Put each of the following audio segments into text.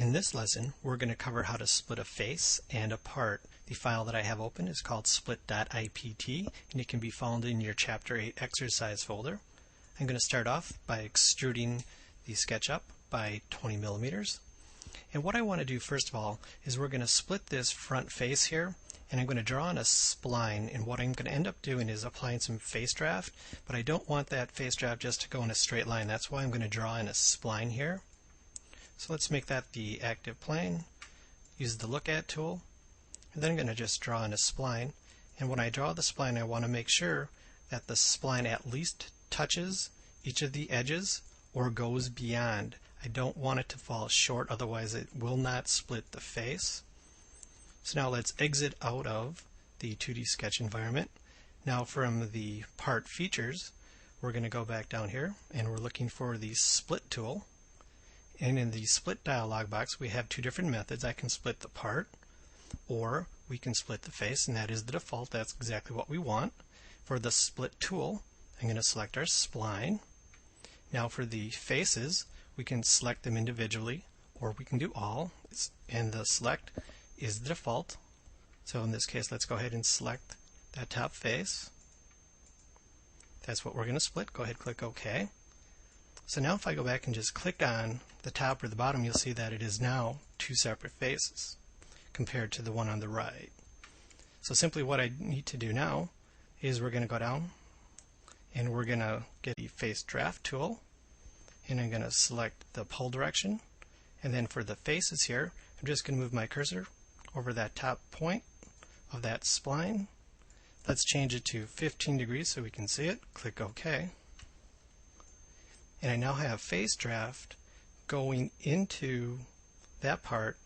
In this lesson, we're going to cover how to split a face and a part. The file that I have open is called split.ipt, and it can be found in your Chapter 8 exercise folder. I'm going to start off by extruding the SketchUp by 20 millimeters. And what I want to do first of all is we're going to split this front face here, and I'm going to draw on a spline, and what I'm going to end up doing is applying some face draft, but I don't want that face draft just to go in a straight line. That's why I'm going to draw in a spline here. So let's make that the active plane, use the look at tool, and then I'm going to just draw in a spline. And when I draw the spline, I want to make sure that the spline at least touches each of the edges or goes beyond. I don't want it to fall short, otherwise it will not split the face. So now let's exit out of the 2D sketch environment. Now from the part features, we're going to go back down here and we're looking for the split tool. And in the split dialog box, we have two different methods. I can split the part, or we can split the face, and that is the default. That's exactly what we want. For the split tool, I'm going to select our spline. Now for the faces, we can select them individually, or we can do all, and the select is the default. So in this case, let's go ahead and select that top face. That's what we're going to split. Go ahead and click OK. So now if I go back and just click on the top or the bottom, you'll see that it is now two separate faces compared to the one on the right. So simply what I need to do now is we're going to go down and we're going to get the face draft tool, and I'm going to select the pull direction, and then for the faces here, I'm just going to move my cursor over that top point of that spline. Let's change it to 15 degrees so we can see it. Click OK. And I now have face draft going into that part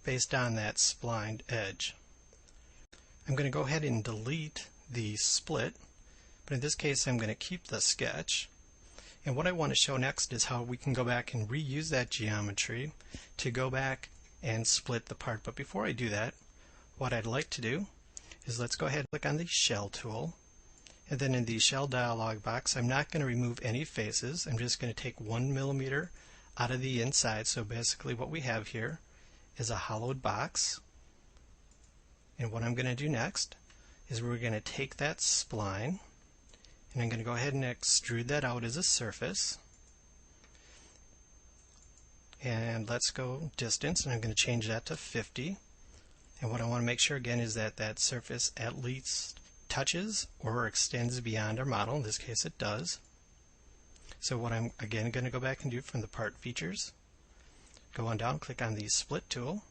based on that splined edge. I'm going to go ahead and delete the split, but in this case I'm going to keep the sketch. And what I want to show next is how we can go back and reuse that geometry to go back and split the part. But before I do that, what I'd like to do is let's go ahead and click on the shell tool. And then in the shell dialog box, I'm not going to remove any faces. I'm just going to take 1 millimeter out of the inside. So basically what we have here is a hollowed box. And what I'm going to do next is we're going to take that spline, and I'm going to go ahead and extrude that out as a surface. And let's go distance, and I'm going to change that to 50. And what I want to make sure again is that that surface at least touches or extends beyond our model. In this case it does. So what I'm again going to go back and do from the part features, go on down, click on the split tool.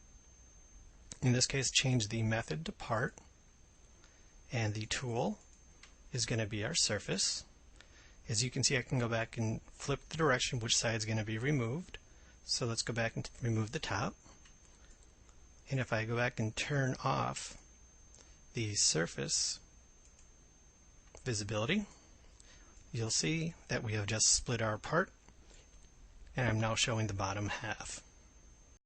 In this case change the method to part, and the tool is going to be our surface. As you can see, I can go back and flip the direction which side is going to be removed. So let's go back and remove the top. And if I go back and turn off the surface visibility, you'll see that we have just split our part, and I'm now showing the bottom half.